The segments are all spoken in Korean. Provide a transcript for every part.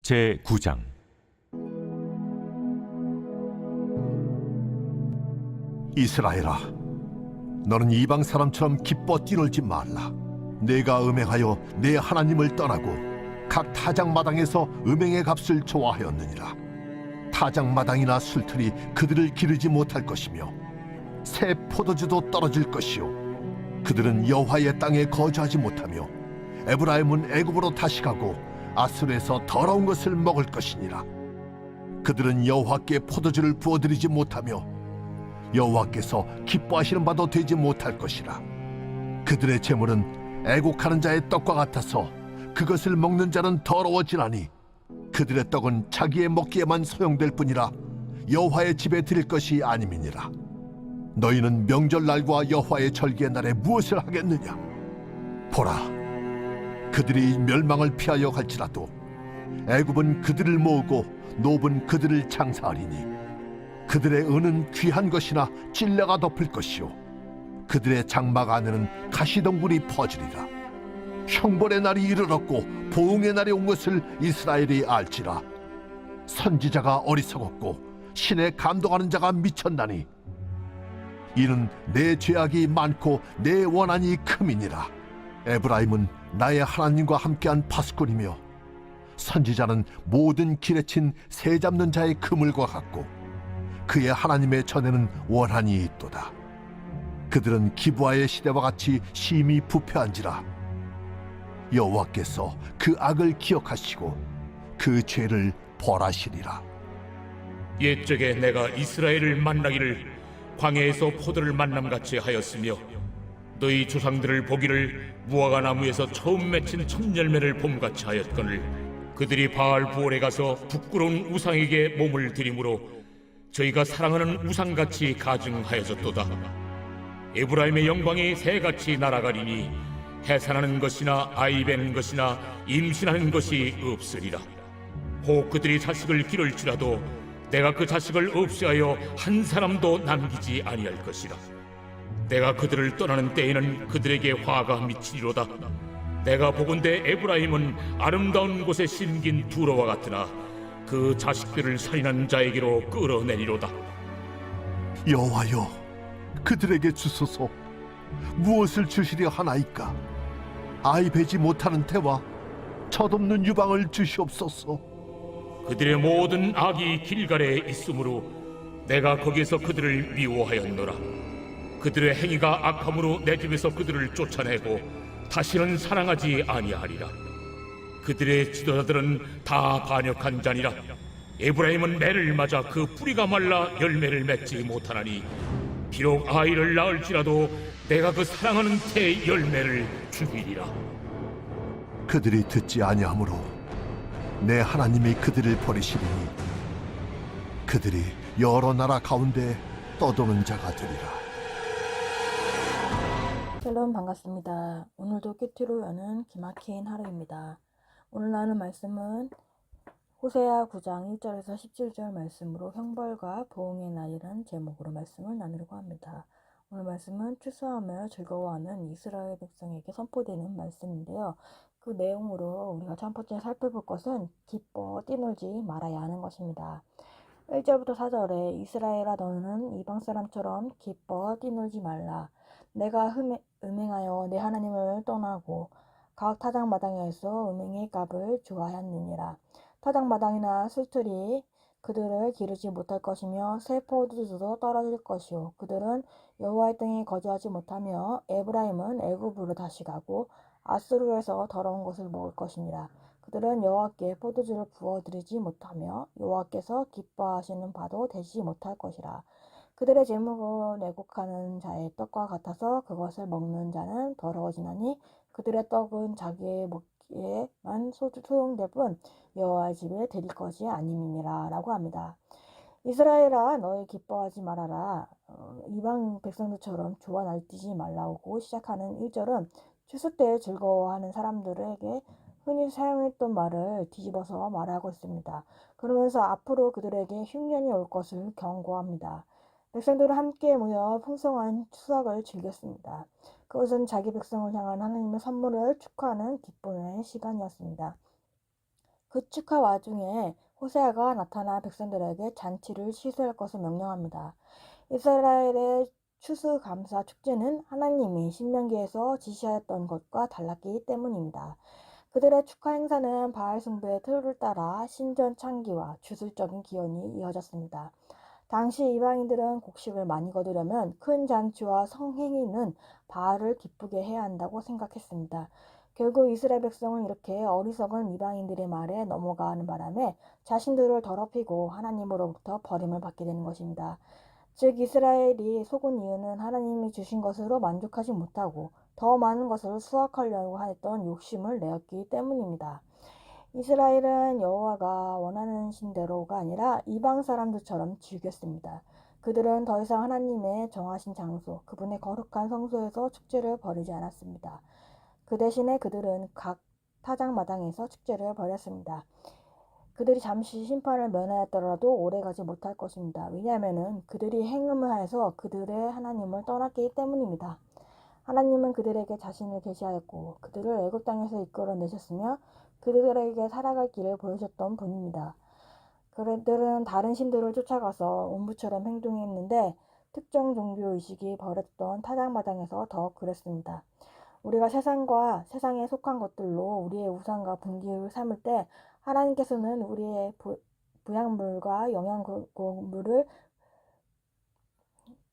제9장. 이스라엘아, 너는 이방 사람처럼 기뻐 뛰놀지 말라. 내가 음행하여 내 하나님을 떠나고 각 타작마당에서 음행의 값을 좋아하였느니라. 타작마당이나 술틀이 그들을 기르지 못할 것이며 새 포도주도 떨어질 것이요, 그들은 여호와의 땅에 거주하지 못하며 에브라임은 애굽으로 다시 가고 아수르에서 더러운 것을 먹을 것이니라. 그들은 여호와께 포도주를 부어드리지 못하며 여호와께서 기뻐하시는 바도 되지 못할 것이라. 그들의 재물은 애곡하는 자의 떡과 같아서 그것을 먹는 자는 더러워지나니 그들의 떡은 자기의 먹기에만 소용될 뿐이라 여호와의 집에 드릴 것이 아님이니라. 너희는 명절날과 여호와의 절기의 날에 무엇을 하겠느냐? 보라, 그들이 멸망을 피하여 갈지라도 애굽은 그들을 모으고 노브는 그들을 장사하리니 그들의 은은 귀한 것이나 찔레가 덮을 것이요, 그들의 장막 안에는 가시덩굴이 퍼지리라. 형벌의 날이 이르렀고 보응의 날이 온 것을 이스라엘이 알지라. 선지자가 어리석었고 신에 감동하는 자가 미쳤나니 이는 내 죄악이 많고 내 원한이 큼이니라. 에브라임은 나의 하나님과 함께한 파수꾼이며 선지자는 모든 길에 친 새 잡는 자의 그물과 같고 그의 하나님의 전에는 원한이 있도다. 그들은 기브아의 시대와 같이 심히 부패한지라. 여호와께서 그 악을 기억하시고 그 죄를 벌하시리라. 옛적에 내가 이스라엘을 만나기를 광야에서 포도를 만남같이 하였으며 너희 조상들을 보기를 무화과 나무에서 처음 맺힌 첫 열매를 봄같이 하였거늘 그들이 바알 부올에 가서 부끄러운 우상에게 몸을 들이므로 저희가 사랑하는 우상같이 가증하여졌도다. 에브라임의 영광이 새같이 날아가리니 해산하는 것이나 아이 베는 것이나 임신하는 것이 없으리라. 혹 그들이 자식을 기를지라도 내가 그 자식을 없애하여 한 사람도 남기지 아니할 것이라. 내가 그들을 떠나는 때에는 그들에게 화가 미치리로다. 내가 보건대 에브라임은 아름다운 곳에 심긴 두로와 같으나 그 자식들을 살인한 자에게로 끌어내리로다. 여호와여, 그들에게 주소서. 무엇을 주시려 하나이까? 아이 베지 못하는 태와 젖없는 유방을 주시옵소서. 그들의 모든 악이 길갈에 있으므로 내가 거기에서 그들을 미워하였노라. 그들의 행위가 악함으로 내 집에서 그들을 쫓아내고 다시는 사랑하지 아니하리라. 그들의 지도자들은 다 반역한 자니라. 에브라임은 매를 맞아 그 뿌리가 말라 열매를 맺지 못하나니 비록 아이를 낳을지라도 내가 그 사랑하는 태의 열매를 죽이리라. 그들이 듣지 아니하므로 내 하나님이 그들을 버리시리니 그들이 여러 나라 가운데 떠도는 자가 되리라. 샬롬, 반갑습니다. 오늘도 큐티로 여는 기막힌 하루입니다. 오늘 나누는 말씀은 호세아 9장 1절에서 17절 말씀으로 형벌과 보응의 날이라는 제목으로 말씀을 나누려고 합니다. 오늘 말씀은 추수하며 즐거워하는 이스라엘 백성에게 선포되는 말씀인데요. 그 내용으로 우리가 첫 번째 살펴볼 것은 기뻐 뛰놀지 말아야 하는 것입니다. 1절부터 4절에 이스라엘아, 너는 이방 사람처럼 기뻐 뛰놀지 말라. 내가 음행하여 내 하나님을 떠나고 각 타작마당에서 음행의 값을 좋아하였느니라. 타작마당이나 술틀이 그들을 기르지 못할 것이며 새 포도주도 떨어질 것이요, 그들은 여호와의 땅에 거주하지 못하며 에브라임은 애굽으로 다시 가고 아수르에서 더러운 것을 먹을 것이니라. 그들은 여호와께 포도주를 부어드리지 못하며 여호와께서 기뻐하시는 바도 되지 못할 것이라. 그들의 재물은 애곡하는 자의 떡과 같아서 그것을 먹는 자는 더러워지나니 그들의 떡은 자기의 먹기에만 소용될 뿐 여호와의 집에 드릴 것이 아님이니라 라고 합니다. 이스라엘아, 너희 기뻐하지 말아라. 이방 백성들처럼 좋아 날뛰지 말라고 시작하는 1절은 추수 때 즐거워하는 사람들에게 흔히 사용했던 말을 뒤집어서 말하고 있습니다. 그러면서 앞으로 그들에게 흉년이 올 것을 경고합니다. 백성들은 함께 모여 풍성한 추석을 즐겼습니다. 그것은 자기 백성을 향한 하나님의 선물을 축하하는 기쁨의 시간이었습니다. 그 축하 와중에 호세아가 나타나 백성들에게 잔치를 취소할 것을 명령합니다. 이스라엘의 추수감사 축제는 하나님이 신명기에서 지시하였던 것과 달랐기 때문입니다. 그들의 축하 행사는 바알 숭배의 틀을 따라 신전 창기와 주술적인 기원이 이어졌습니다. 당시 이방인들은 곡식을 많이 거두려면 큰 잔치와 성행위는 바알을 기쁘게 해야 한다고 생각했습니다. 결국 이스라엘 백성은 이렇게 어리석은 이방인들의 말에 넘어가는 바람에 자신들을 더럽히고 하나님으로부터 버림을 받게 되는 것입니다. 즉 이스라엘이 속은 이유는 하나님이 주신 것으로 만족하지 못하고 더 많은 것을 수확하려고 했던 욕심을 내었기 때문입니다. 이스라엘은 여호와가 원하는 신대로가 아니라 이방 사람들처럼 즐겼습니다. 그들은 더 이상 하나님의 정하신 장소, 그분의 거룩한 성소에서 축제를 벌이지 않았습니다. 그 대신에 그들은 각 타작마당에서 축제를 벌였습니다. 그들이 잠시 심판을 면하였더라도 오래가지 못할 것입니다. 왜냐하면 그들이 행음을 하여서 그들의 하나님을 떠났기 때문입니다. 하나님은 그들에게 자신을 계시하였고 그들을 애굽 땅에서 이끌어내셨으며 그들에게 살아갈 길을 보여줬던 분입니다. 그들은 다른 신들을 쫓아가서 옴부처럼 행동했는데 특정 종교 의식이 버렸던 타작마당에서 더 그랬습니다. 우리가 세상과 세상에 속한 것들로 우리의 우상과 분기를 삼을 때 하나님께서는 우리의 부양물과 영양고물을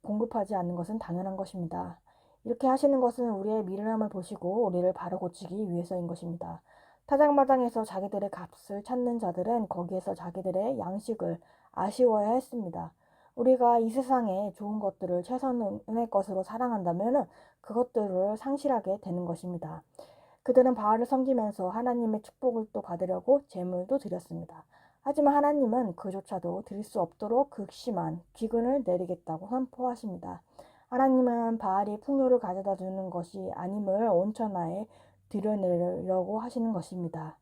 공급하지 않는 것은 당연한 것입니다. 이렇게 하시는 것은 우리의 미련함을 보시고 우리를 바로 고치기 위해서인 것입니다. 타작마당에서 자기들의 값을 찾는 자들은 거기에서 자기들의 양식을 아쉬워야 했습니다. 우리가 이 세상에 좋은 것들을 최선의 것으로 사랑한다면 그것들을 상실하게 되는 것입니다. 그들은 바알을 섬기면서 하나님의 축복을 또 받으려고 제물도 드렸습니다. 하지만 하나님은 그조차도 드릴 수 없도록 극심한 기근을 내리겠다고 선포하십니다. 하나님은 바알이 풍요를 가져다 주는 것이 아님을 온천하에 들여내려고 하시는 것입니다.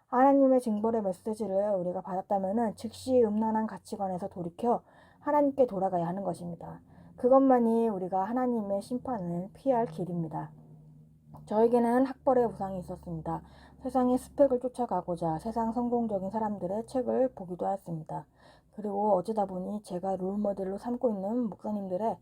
하나님의 징벌의 메시지를 우리가 받았다면 즉시 음란한 가치관에서 돌이켜 하나님께 돌아가야 하는 것입니다. 그것만이 우리가 하나님의 심판을 피할 길입니다. 저에게는 학벌의 우상이 있었습니다. 세상의 스펙을 쫓아가고자 세상 성공적인 사람들의 책을 보기도 했습니다. 그리고 어쩌다 보니 제가 롤모델로 삼고 있는 목사님들의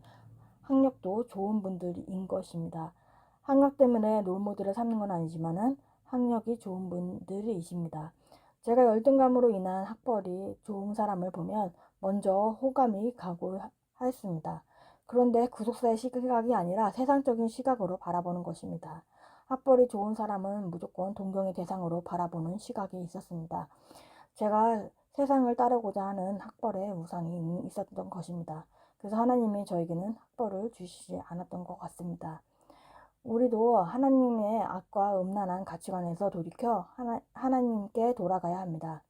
학력도 좋은 분들인 것입니다. 학력 때문에 롤모델을 삼는 건 아니지만은 학력이 좋은 분들이십니다. 제가 열등감으로 인한 학벌이 좋은 사람을 보면 먼저 호감이 가고 하였습니다. 그런데 구속사의 시각이 아니라 세상적인 시각으로 바라보는 것입니다. 학벌이 좋은 사람은 무조건 동경의 대상으로 바라보는 시각이 있었습니다. 제가 세상을 따르고자 하는 학벌의 우상이 있었던 것입니다. 그래서 하나님이 저에게는 학벌을 주시지 않았던 것 같습니다. 우리도 하나님의 악과 음란한 가치관에서 돌이켜 하나님께 돌아가야 합니다.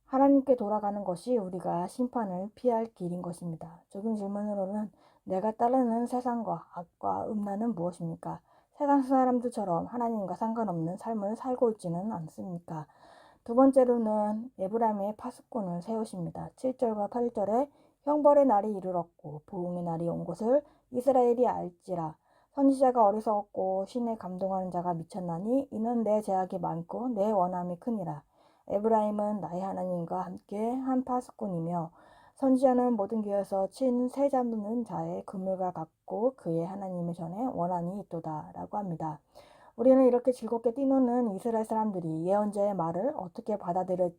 하나님께 돌아가는 것이 우리가 심판을 피할 길인 것입니다. 적용 질문으로는 내가 따르는 세상과 악과 음란은 무엇입니까? 세상 사람들처럼 하나님과 상관없는 삶을 살고 있지는 않습니까? 두 번째로는 에브라임의 파수꾼을 세우십니다. 7절과 8절에 형벌의 날이 이르렀고 보응의 날이 온 것을 이스라엘이 알지라. 선지자가 어리석었고 신에 감동하는 자가 미쳤나니 이는 내 제약이 많고 내 원함이 크니라. 에브라임은 나의 하나님과 함께 한 파수꾼이며 선지자는 모든 교회에서 친 새 잡는 자의 그물과 같고 그의 하나님의 전에 원한이 있도다 라고 합니다. 우리는 이렇게 즐겁게 뛰노는 이스라엘 사람들이 예언자의 말을 어떻게 받아들일지를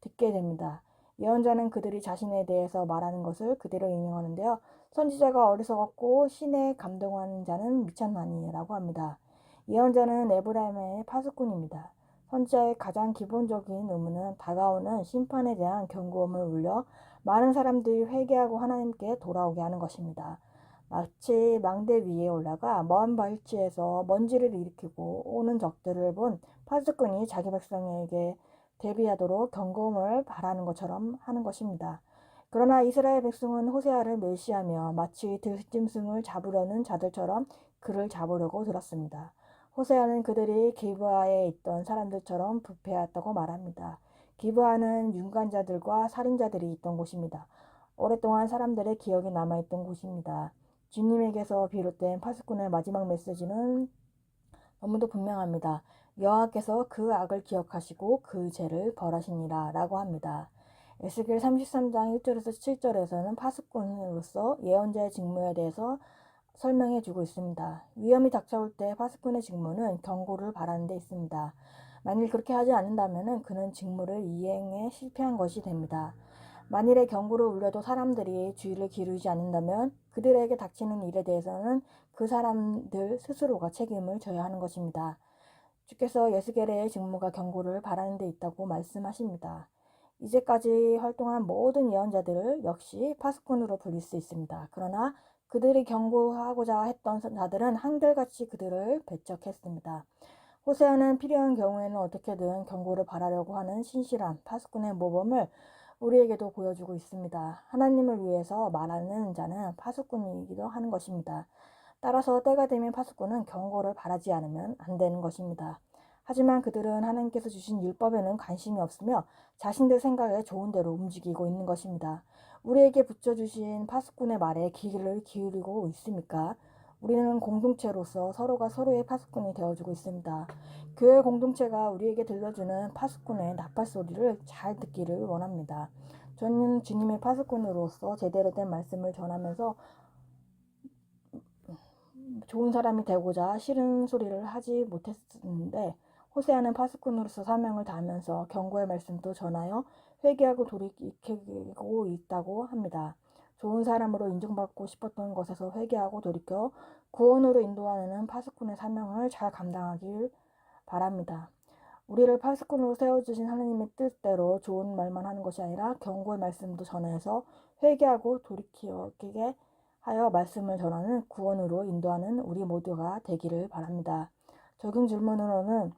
듣게 됩니다. 예언자는 그들이 자신에 대해서 말하는 것을 그대로 인용하는데요. 선지자가 어리석었고 신에 감동하는 자는 미쳤나니 라고 합니다. 예언자는 에브라임의 파수꾼입니다. 선지자의 가장 기본적인 의무는 다가오는 심판에 대한 경고음을 울려 많은 사람들이 회개하고 하나님께 돌아오게 하는 것입니다. 마치 망대 위에 올라가 먼 발치에서 먼지를 일으키고 오는 적들을 본 파수꾼이 자기 백성에게 대비하도록 경고음을 바라는 것처럼 하는 것입니다. 그러나 이스라엘 백성은 호세아를 멸시하며 마치 들짐승을 잡으려는 자들처럼 그를 잡으려고 들었습니다. 호세아는 그들이 기브아에 있던 사람들처럼 부패하였다고 말합니다. 기브아는 윤관자들과 살인자들이 있던 곳입니다. 오랫동안 사람들의 기억에 남아있던 곳입니다. 주님에게서 비롯된 파수꾼의 마지막 메시지는 너무도 분명합니다. 여호와께서 그 악을 기억하시고 그 죄를 벌하시니라 라고 합니다. 에스겔 33장 1절에서 7절에서는 파수꾼으로서 예언자의 직무에 대해서 설명해 주고 있습니다. 위험이 닥쳐올 때 파수꾼의 직무는 경고를 바라는 데 있습니다. 만일 그렇게 하지 않는다면 그는 직무를 이행에 실패한 것이 됩니다. 만일에 경고를 울려도 사람들이 주의를 기울이지 않는다면 그들에게 닥치는 일에 대해서는 그 사람들 스스로가 책임을 져야 하는 것입니다. 주께서 예스겔의 직무가 경고를 바라는 데 있다고 말씀하십니다. 이제까지 활동한 모든 예언자들을 역시 파수꾼으로 불릴 수 있습니다. 그러나 그들이 경고하고자 했던 자들은 한결같이 그들을 배척했습니다. 호세아는 필요한 경우에는 어떻게든 경고를 바라려고 하는 신실한 파수꾼의 모범을 우리에게도 보여주고 있습니다. 하나님을 위해서 말하는 자는 파수꾼이기도 하는 것입니다. 따라서 때가 되면 파수꾼은 경고를 바라지 않으면 안 되는 것입니다. 하지만 그들은 하나님께서 주신 율법에는 관심이 없으며 자신들 생각에 좋은 대로 움직이고 있는 것입니다. 우리에게 붙여주신 파수꾼의 말에 귀를 기울이고 있습니까? 우리는 공동체로서 서로가 서로의 파수꾼이 되어주고 있습니다. 교회 공동체가 우리에게 들려주는 파수꾼의 나팔 소리를 잘 듣기를 원합니다. 저는 주님의 파수꾼으로서 제대로 된 말씀을 전하면서 좋은 사람이 되고자 싫은 소리를 하지 못했는데 호세아는 파수꾼으로서 사명을 다하면서 경고의 말씀도 전하여 회개하고 돌이키고 있다고 합니다. 좋은 사람으로 인정받고 싶었던 것에서 회개하고 돌이켜 구원으로 인도하는 파수꾼의 사명을 잘 감당하길 바랍니다. 우리를 파수꾼으로 세워주신 하나님의 뜻대로 좋은 말만 하는 것이 아니라 경고의 말씀도 전해서 회개하고 돌이키게 하여 말씀을 전하는 구원으로 인도하는 우리 모두가 되기를 바랍니다. 적용 질문으로는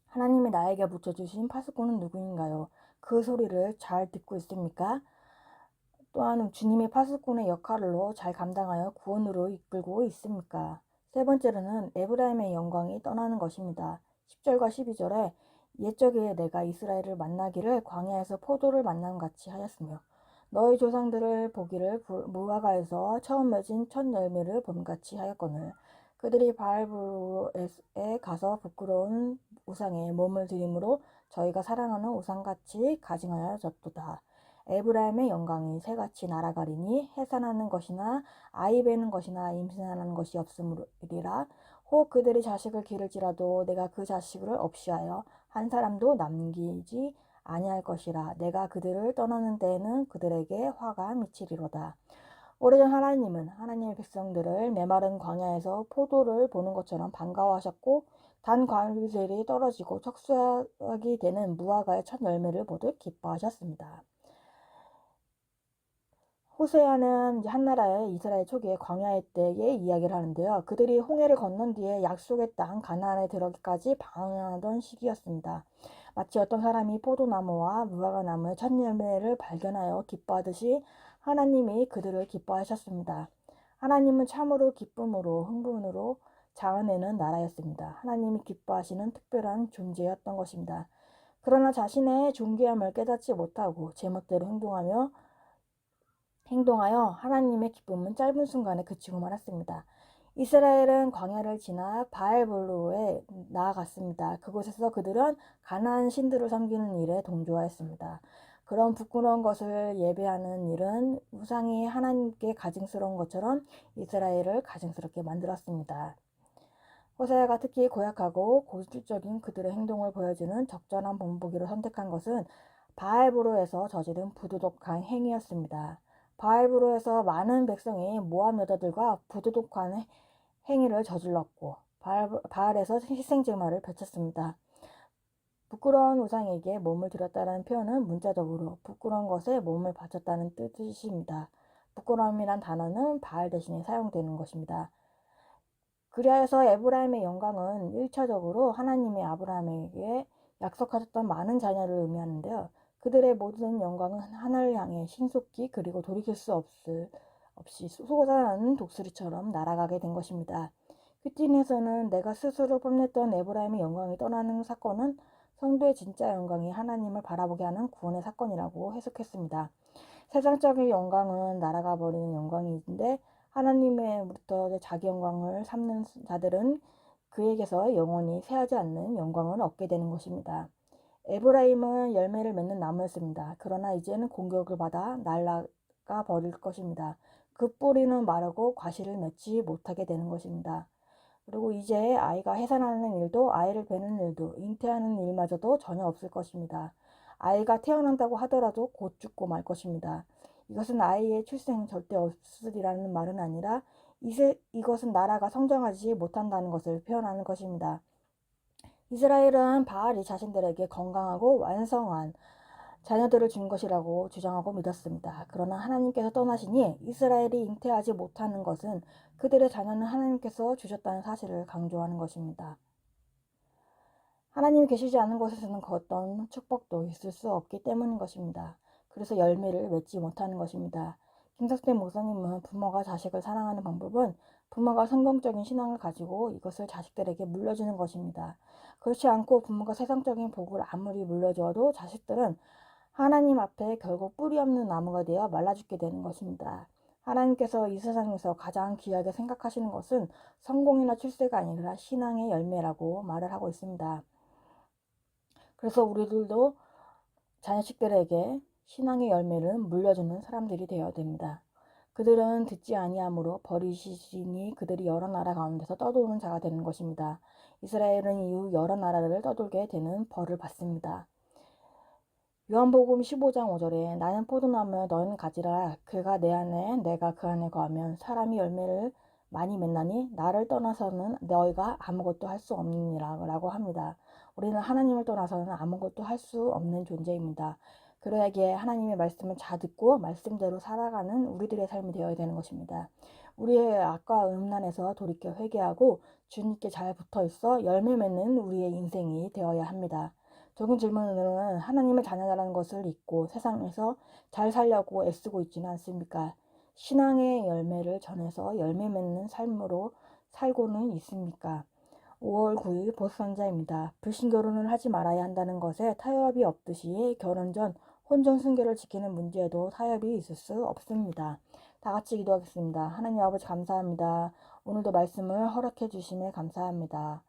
하나님이 나에게 붙여주신 파수꾼은 누구인가요? 그 소리를 잘 듣고 있습니까? 또한 주님의 파수꾼의 역할로 잘 감당하여 구원으로 이끌고 있습니까? 세 번째로는 에브라임의 영광이 떠나는 것입니다. 10절과 12절에 옛적에 내가 이스라엘을 만나기를 광야에서 포도를 만남같이 하였으며 너희 조상들을 보기를 무화과에서 처음 맺은 첫 열매를 봄같이 하였거늘 그들이 바알브로에 가서 부끄러운 우상에 몸을 들이므로 저희가 사랑하는 우상같이 가증하여졌도다. 에브라임의 영광이 새같이 날아가리니 해산하는 것이나 아이 베는 것이나 임신하는 것이 없으리라. 혹 그들이 자식을 기를지라도 내가 그 자식을 없이 하여 한 사람도 남기지 아니할 것이라. 내가 그들을 떠나는 때에는 그들에게 화가 미치리로다. 오래전 하나님은 하나님의 백성들을 메마른 광야에서 포도를 보는 것처럼 반가워하셨고 단 과일들이 떨어지고 척수하게 되는 무화과의 첫 열매를 보듯 기뻐하셨습니다. 호세아는 한나라의 이스라엘 초기의 광야의 때의 이야기를 하는데요. 그들이 홍해를 건넌 뒤에 약속의 땅 가나안에 들어가기까지 방황하던 시기였습니다. 마치 어떤 사람이 포도나무와 무화과나무의 첫 열매를 발견하여 기뻐하듯이 하나님이 그들을 기뻐하셨습니다. 하나님은 참으로 기쁨으로 흥분으로 자아내는 나라였습니다. 하나님이 기뻐하시는 특별한 존재였던 것입니다. 그러나 자신의 존귀함을 깨닫지 못하고 제멋대로 행동하여 하나님의 기쁨은 짧은 순간에 그치고 말았습니다. 이스라엘은 광야를 지나 바알볼로에 나아갔습니다. 그곳에서 그들은 가나안 신들을 섬기는 일에 동조하였습니다. 그런 부끄러운 것을 예배하는 일은 우상이 하나님께 가증스러운 것처럼 이스라엘을 가증스럽게 만들었습니다. 호세아가 특히 고약하고 고질적인 그들의 행동을 보여주는 적절한 본보기를 선택한 것은 바알보로에서 저지른 부도덕한 행위였습니다. 바알보로에서 많은 백성이 모압 여자들과 부도덕한 행위를 저질렀고 바알에서 희생제물을 바쳤습니다. 부끄러운 우상에게 몸을 드렸다는 표현은 문자적으로 부끄러운 것에 몸을 바쳤다는 뜻입니다. 부끄러움이란 단어는 바알 대신에 사용되는 것입니다. 그리하여서 에브라임의 영광은 1차적으로 하나님의 아브라함에게 약속하셨던 많은 자녀를 의미하는데요. 그들의 모든 영광은 하늘을 향해 신속히 그리고 돌이킬 수 없이 솟아나는 독수리처럼 날아가게 된 것입니다. 휘틴에서는 내가 스스로 뽐냈던 에브라임의 영광이 떠나는 사건은 성도의 진짜 영광이 하나님을 바라보게 하는 구원의 사건이라고 해석했습니다. 세상적인 영광은 날아가 버리는 영광인데 하나님으로부터 자기 영광을 삼는 자들은 그에게서 영원히 새하지 않는 영광을 얻게 되는 것입니다. 에브라임은 열매를 맺는 나무였습니다. 그러나 이제는 공격을 받아 날아가 버릴 것입니다. 그 뿌리는 마르고 과실을 맺지 못하게 되는 것입니다. 그리고 이제 아이가 해산하는 일도 아이를 베는 일도 잉태하는 일마저도 전혀 없을 것입니다. 아이가 태어난다고 하더라도 곧 죽고 말 것입니다. 이것은 아이의 출생 절대 없으리라는 말은 아니라 이것은 나라가 성장하지 못한다는 것을 표현하는 것입니다. 이스라엘은 바알이 자신들에게 건강하고 완성한 자녀들을 준 것이라고 주장하고 믿었습니다. 그러나 하나님께서 떠나시니 이스라엘이 잉태하지 못하는 것은 그들의 자녀는 하나님께서 주셨다는 사실을 강조하는 것입니다. 하나님이 계시지 않은 곳에서는 그 어떤 축복도 있을 수 없기 때문인 것입니다. 그래서 열매를 맺지 못하는 것입니다. 김석대 목사님은 부모가 자식을 사랑하는 방법은 부모가 성경적인 신앙을 가지고 이것을 자식들에게 물려주는 것입니다. 그렇지 않고 부모가 세상적인 복을 아무리 물려주어도 자식들은 하나님 앞에 결국 뿌리 없는 나무가 되어 말라 죽게 되는 것입니다. 하나님께서 이 세상에서 가장 귀하게 생각하시는 것은 성공이나 출세가 아니라 신앙의 열매라고 말을 하고 있습니다. 그래서 우리들도 자식들에게 신앙의 열매를 물려주는 사람들이 되어야 됩니다. 그들은 듣지 아니하므로 버리시니 그들이 여러 나라 가운데서 떠도는 자가 되는 것입니다. 이스라엘은 이후 여러 나라를 떠돌게 되는 벌을 받습니다. 요한복음 15장 5절에 나는 포도나무여 너희는 가지라 그가 내 안에 내가 그 안에 거하면 사람이 열매를 많이 맺나니 나를 떠나서는 너희가 아무것도 할 수 없느니라 라고 합니다. 우리는 하나님을 떠나서는 아무것도 할 수 없는 존재입니다. 그러기에 하나님의 말씀을 잘 듣고 말씀대로 살아가는 우리들의 삶이 되어야 되는 것입니다. 우리의 악과 음란에서 돌이켜 회개하고 주님께 잘 붙어있어 열매 맺는 우리의 인생이 되어야 합니다. 적은 질문으로는 하나님의 자녀라는 것을 잊고 세상에서 잘 살려고 애쓰고 있지는 않습니까? 신앙의 열매를 전해서 열매 맺는 삶으로 살고는 있습니까? 5월 9일 보수선자입니다. 불신결혼을 하지 말아야 한다는 것에 타협이 없듯이 결혼 전 혼전 순결을 지키는 문제에도 타협이 있을 수 없습니다. 다 같이 기도하겠습니다. 하나님 아버지 감사합니다. 오늘도 말씀을 허락해 주심에 감사합니다.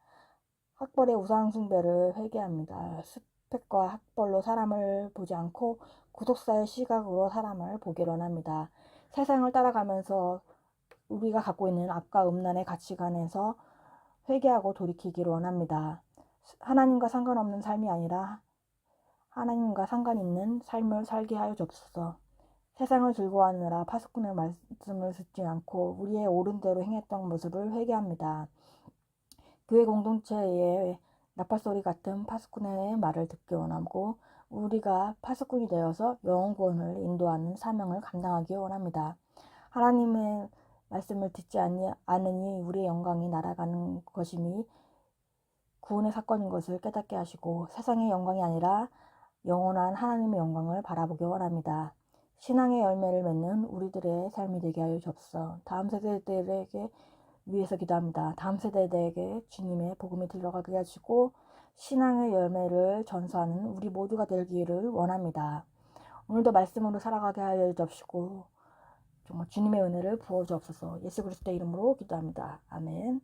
학벌의 우상 숭배를 회개합니다. 스펙과 학벌로 사람을 보지 않고 구속사의 시각으로 사람을 보기로 합니다. 세상을 따라가면서 우리가 갖고 있는 악과 음란의 가치관에서 회개하고 돌이키기를 원합니다. 하나님과 상관없는 삶이 아니라 하나님과 상관 있는 삶을 살게 하여 주옵소서. 세상을 즐거워하느라 파수꾼의 말씀을 듣지 않고 우리의 옳은 대로 행했던 모습을 회개합니다. 교회 공동체의 나팔소리 같은 파수꾼의 말을 듣기 원하고 우리가 파수꾼이 되어서 영혼 구원을 인도하는 사명을 감당하기 원합니다. 하나님의 말씀을 듣지 않으니 우리의 영광이 날아가는 것이니 구원의 사건인 것을 깨닫게 하시고 세상의 영광이 아니라 영원한 하나님의 영광을 바라보기 원합니다. 신앙의 열매를 맺는 우리들의 삶이 되게 하여 주옵소서. 다음 세대들에게 위해서 기도합니다. 다음 세대들에게 주님의 복음이 들어가게 하시고 신앙의 열매를 전수하는 우리 모두가 되기를 원합니다. 오늘도 말씀으로 살아가게 하여 주옵시고 정말 주님의 은혜를 부어 주옵소서. 예수 그리스도의 이름으로 기도합니다. 아멘.